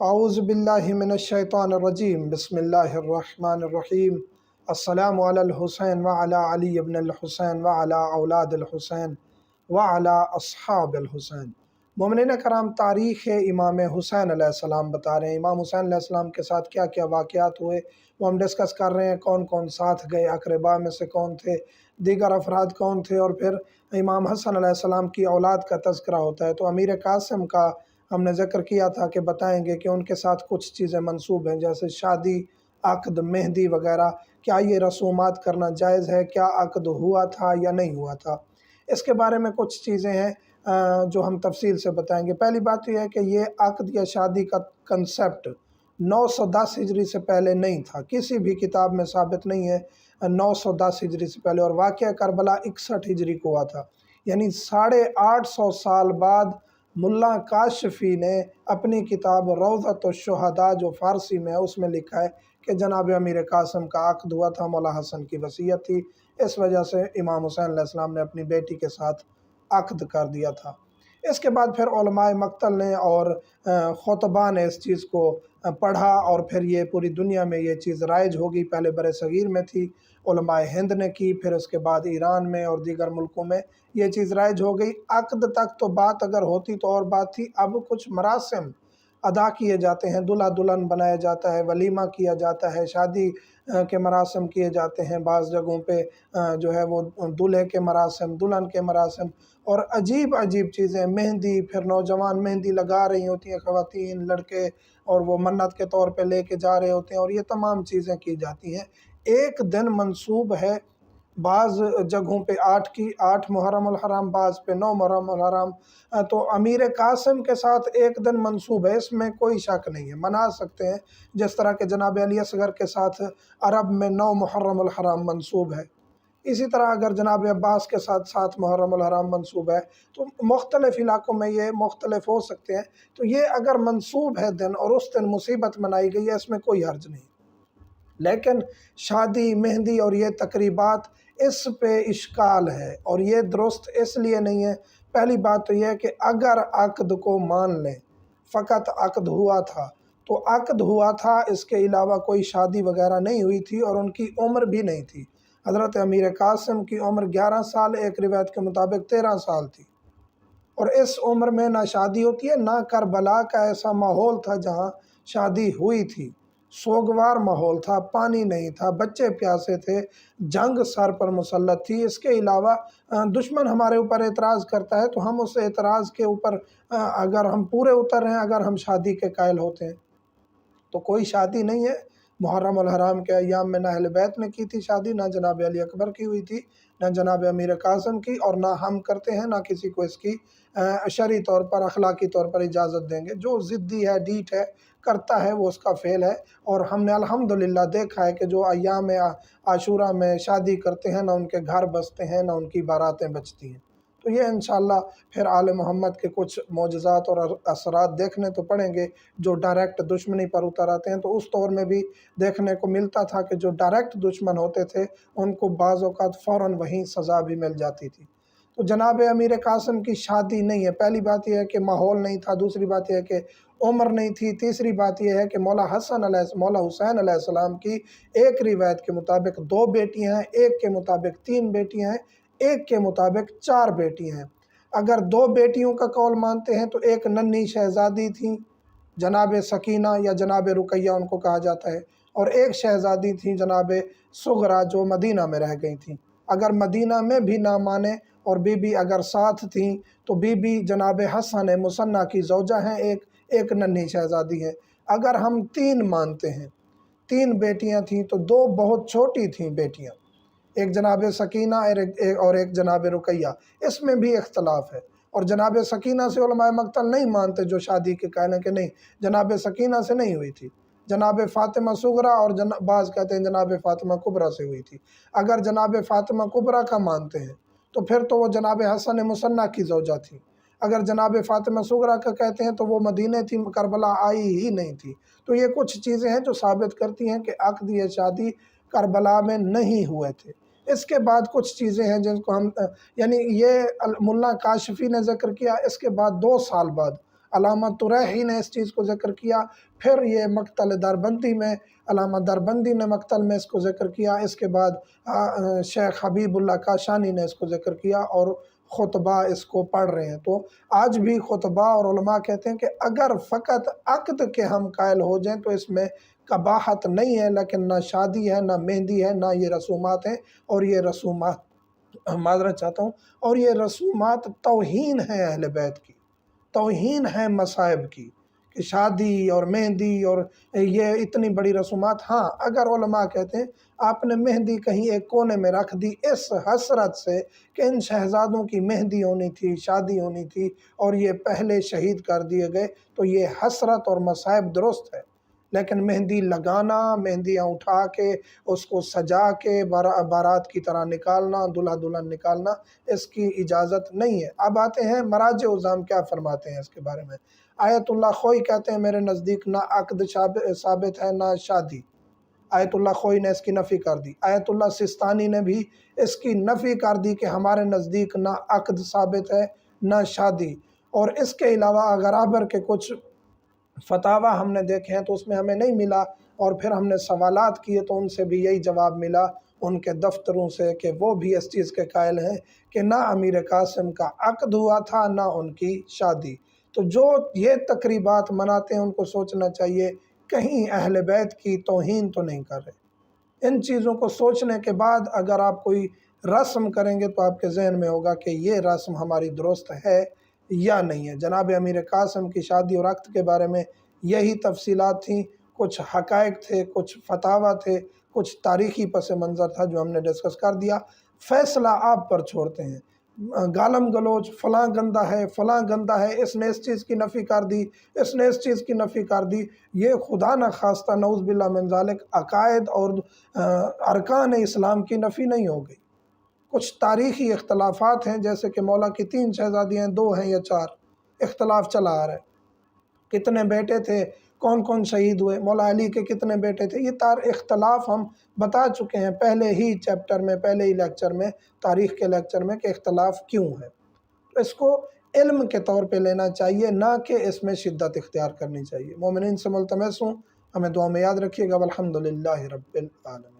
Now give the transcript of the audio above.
اعوذ باللہ من الشیطان الرجیم بسم اللہ الرحمن الرحیم السلام علی الحسین وعلی علی ابن الحسین وعلی اولاد الحسین وعلی اصحاب الحسین۔ مومنین کرام، تاریخ امام حسین علیہ السلام بتا رہے ہیں۔ امام حسین علیہ السلام کے ساتھ کیا کیا واقعات ہوئے وہ ہم ڈسکس کر رہے ہیں۔ کون کون ساتھ گئے، اقربا میں سے کون تھے، دیگر افراد کون تھے، اور پھر امام حسن علیہ السلام کی اولاد کا تذکرہ ہوتا ہے۔ تو امیر قاسم کا ہم نے ذکر کیا تھا کہ بتائیں گے کہ ان کے ساتھ کچھ چیزیں منسوب ہیں، جیسے شادی، عقد، مہندی وغیرہ۔ کیا یہ رسومات کرنا جائز ہے؟ کیا عقد ہوا تھا یا نہیں ہوا تھا؟ اس کے بارے میں کچھ چیزیں ہیں جو ہم تفصیل سے بتائیں گے۔ پہلی بات یہ ہے کہ یہ عقد یا شادی کا کنسیپٹ 910 ہجری سے پہلے نہیں تھا، کسی بھی کتاب میں ثابت نہیں ہے 910 ہجری سے پہلے، اور واقعہ کربلا 61 ہجری کو ہوا تھا، یعنی 850 سال بعد ملا کاشفی نے اپنی کتاب روضۃ الشہداء جو فارسی میں ہے اس میں لکھا ہے کہ جناب امیر قاسم کا عقد ہوا تھا، مولا حسن کی وصیت تھی، اس وجہ سے امام حسین علیہ السلام نے اپنی بیٹی کے ساتھ عقد کر دیا تھا۔ اس کے بعد پھر علماء مقتل نے اور خطباء نے اس چیز کو پڑھا، اور پھر یہ پوری دنیا میں یہ چیز رائج ہوگی۔ پہلے بر صغیر میں تھی، علماء ہند نے کی، پھر اس کے بعد ایران میں اور دیگر ملکوں میں یہ چیز رائج ہو گئی۔ عقد تک تو بات اگر ہوتی تو اور بات تھی، اب کچھ مراسم ادا کیے جاتے ہیں، دلہا دلہن بنایا جاتا ہے، ولیمہ کیا جاتا ہے، شادی کے مراسم کیے جاتے ہیں، بعض جگہوں پہ جو ہے وہ دلہے کے مراسم، دلہن کے مراسم، اور عجیب عجیب چیزیں، مہندی، پھر نوجوان مہندی لگا رہی ہوتی ہیں خواتین، لڑکے، اور وہ منت کے طور پہ لے کے جا رہے ہوتے ہیں، اور یہ تمام چیزیں کی جاتی ہیں۔ ایک دن منسوب ہے، بعض جگہوں پہ 8 محرم الحرام، بعض پہ 9 محرم الحرام، تو امیر قاسم کے ساتھ ایک دن منسوب ہے، اس میں کوئی شک نہیں ہے، منا سکتے ہیں، جس طرح کہ جناب علی اصغر کے ساتھ عرب میں 9 محرم الحرام منسوب ہے۔ اسی طرح اگر جناب عباس کے ساتھ 7 محرم الحرام منسوب ہے، تو مختلف علاقوں میں یہ مختلف ہو سکتے ہیں۔ تو یہ اگر منسوب ہے دن اور اس دن مصیبت منائی گئی ہے، اس میں کوئی حرج نہیں، لیکن شادی، مہندی اور یہ تقریبات، اس پہ اشکال ہے، اور یہ درست اس لیے نہیں ہے۔ پہلی بات تو یہ ہے کہ اگر عقد کو مان لیں، فقط عقد ہوا تھا تو عقد ہوا تھا، اس کے علاوہ کوئی شادی وغیرہ نہیں ہوئی تھی، اور ان کی عمر بھی نہیں تھی۔ حضرت امیر قاسم کی عمر 11 سال، ایک روایت کے مطابق 13 سال تھی، اور اس عمر میں نہ شادی ہوتی ہے، نہ کربلا کا ایسا ماحول تھا جہاں شادی ہوئی تھی۔ سوگوار ماحول تھا، پانی نہیں تھا، بچے پیاسے تھے، جنگ سر پر مسلط تھی۔ اس کے علاوہ دشمن ہمارے اوپر اعتراض کرتا ہے تو ہم اس اعتراض کے اوپر اگر ہم پورے اتر رہے ہیں، اگر ہم شادی کے قائل ہوتے ہیں تو کوئی شادی نہیں ہے۔ محرم الحرام کے ایام میں نہ اہل بیت نے کی تھی شادی، نہ جناب علی اکبر کی ہوئی تھی، نہ جناب امیر قاسم کی، اور نہ ہم کرتے ہیں، نہ کسی کو اس کی شرعی طور پر، اخلاقی طور پر اجازت دیں گے۔ جو ضدی ہے، ڈیٹ ہے، کرتا ہے، وہ اس کا فعل ہے، اور ہم نے الحمدللہ دیکھا ہے کہ جو ایام عاشورہ میں شادی کرتے ہیں، نہ ان کے گھر بستے ہیں، نہ ان کی باراتیں بچتی ہیں۔ تو یہ انشاءاللہ پھر آل محمد کے کچھ معجزات اور اثرات دیکھنے تو پڑیں گے جو ڈائریکٹ دشمنی پر اتر آتے ہیں۔ تو اس دور میں بھی دیکھنے کو ملتا تھا کہ جو ڈائریکٹ دشمن ہوتے تھے ان کو بعض اوقات فوراً وہیں سزا بھی مل جاتی تھی۔ تو جناب امیر قاسم کی شادی نہیں ہے۔ پہلی بات یہ ہے کہ ماحول نہیں تھا، دوسری بات یہ ہے کہ عمر نہیں تھی، تیسری بات یہ ہے کہ مولا حسین علیہ السلام کی ایک روایت کے مطابق 2 بیٹیاں ہیں، ایک کے مطابق 3 بیٹیاں ہیں، ایک کے مطابق 4 بیٹیاں ہیں۔ اگر 2 بیٹیوں کا قول مانتے ہیں تو ایک ننھی شہزادی تھیں، جناب سکینہ یا جناب رقیہ ان کو کہا جاتا ہے، اور ایک شہزادی تھیں جناب صغرا جو مدینہ میں رہ گئی تھیں۔ اگر مدینہ میں بھی نہ مانے اور بی بی اگر ساتھ تھیں تو بی بی جناب حسن مثنیٰ کی زوجہ ہیں، ایک ننھی شہزادی ہے۔ اگر ہم 3 مانتے ہیں، 3 بیٹیاں تھیں تو 2 بہت چھوٹی تھیں بیٹیاں، ایک جناب سکینہ اور ایک جناب رقیہ، اس میں بھی اختلاف ہے، اور جناب سکینہ سے علماء مقتل نہیں مانتے جو شادی کے قائل ہیں کہ نہیں، جناب سکینہ سے نہیں ہوئی تھی، جناب فاطمہ صغرا اور بعض کہتے ہیں جناب فاطمہ کبریٰ سے ہوئی تھی۔ اگر جناب فاطمہ کبریٰ کا مانتے ہیں تو پھر تو وہ جناب حسن مثنیٰ کی زوجہ تھی۔ اگر جناب فاطمہ صغرا کا کہتے ہیں تو وہ مدینہ تھی، کربلا آئی ہی نہیں تھی۔ تو یہ کچھ چیزیں ہیں جو ثابت کرتی ہیں کہ عقد یا شادی کربلا میں نہیں ہوئے تھے۔ اس کے بعد کچھ چیزیں ہیں جن کو ہم یعنی یہ ملا کاشفی نے ذکر کیا، اس کے بعد 2 سال بعد علامہ طریحی نے اس چیز کو ذکر کیا، پھر یہ مقتل دربندی میں علامہ دربندی نے مقتل میں اس کو ذکر کیا، اس کے بعد شیخ حبیب اللہ کاشانی نے اس کو ذکر کیا اور خطبہ اس کو پڑھ رہے ہیں۔ تو آج بھی خطبہ اور علماء کہتے ہیں کہ اگر فقط عقد کے ہم قائل ہو جائیں تو اس میں قباحت نہیں ہے، لیکن نہ شادی ہے، نہ مہندی ہے، نہ یہ رسومات ہیں، اور یہ رسومات معذرت چاہتا ہوں، اور یہ رسومات توہین ہیں اہل بیت کی، توہین ہے مصائب کی، کہ شادی اور مہندی اور یہ اتنی بڑی رسومات۔ ہاں اگر علماء کہتے ہیں آپ نے مہندی کہیں ایک کونے میں رکھ دی اس حسرت سے کہ ان شہزادوں کی مہندی ہونی تھی، شادی ہونی تھی اور یہ پہلے شہید کر دیے گئے، تو یہ حسرت اور مصائب درست ہے، لیکن مہندی لگانا، مہندیاں اٹھا کے اس کو سجا کے بارات کی طرح نکالنا، دلہا دلہن نکالنا، اس کی اجازت نہیں ہے۔ اب آتے ہیں مراجع عظام کیا فرماتے ہیں اس کے بارے میں۔ آیت اللہ خوئی کہتے ہیں میرے نزدیک نہ عقد ثابت ہے نہ شادی، آیت اللہ خوئی نے اس کی نفی کر دی۔ آیت اللہ سستانی نے بھی اس کی نفی کر دی کہ ہمارے نزدیک نہ عقد ثابت ہے نہ شادی، اور اس کے علاوہ اگر آبر کے کچھ فتاویٰ ہم نے دیکھے ہیں تو اس میں ہمیں نہیں ملا، اور پھر ہم نے سوالات کیے تو ان سے بھی یہی جواب ملا ان کے دفتروں سے کہ وہ بھی اس چیز کے قائل ہیں کہ نہ امیر قاسم کا عقد ہوا تھا نہ ان کی شادی۔ تو جو یہ تقریبات مناتے ہیں ان کو سوچنا چاہیے کہیں اہل بیت کی توہین تو نہیں کر رہے۔ ان چیزوں کو سوچنے کے بعد اگر آپ کوئی رسم کریں گے تو آپ کے ذہن میں ہوگا کہ یہ رسم ہماری درست ہے یا نہیں ہے۔ جناب امیر قاسم کی شادی اور عقد کے بارے میں یہی تفصیلات تھیں، کچھ حقائق تھے، کچھ فتاویٰ تھے، کچھ تاریخی پس منظر تھا جو ہم نے ڈسکس کر دیا۔ فیصلہ آپ پر چھوڑتے ہیں، گالم گلوچ فلاں گندہ ہے، فلاں گندہ ہے، اس نے اس چیز کی نفی کر دی، اس نے اس چیز کی نفی کر دی، یہ خدا نہ خواستہ نعوذ باللہ من ذالک عقائد اور ارکان اسلام کی نفی نہیں ہو گئی۔ کچھ تاریخی اختلافات ہیں، جیسے کہ مولا کی 3 شہزادیاں ہیں، 2 ہیں یا 4، اختلاف چلا آ رہا ہے، کتنے بیٹے تھے، کون کون شہید ہوئے، مولا علی کے کتنے بیٹے تھے، یہ اختلاف ہم بتا چکے ہیں پہلے ہی چیپٹر میں، پہلے ہی لیکچر میں، تاریخ کے لیکچر میں، کہ اختلاف کیوں ہے۔ اس کو علم کے طور پہ لینا چاہیے، نہ کہ اس میں شدت اختیار کرنی چاہیے۔ مومنین سے ملتمس ہوں، ہمیں دعا میں یاد رکھیے گا۔ والحمدللہ رب العالمین۔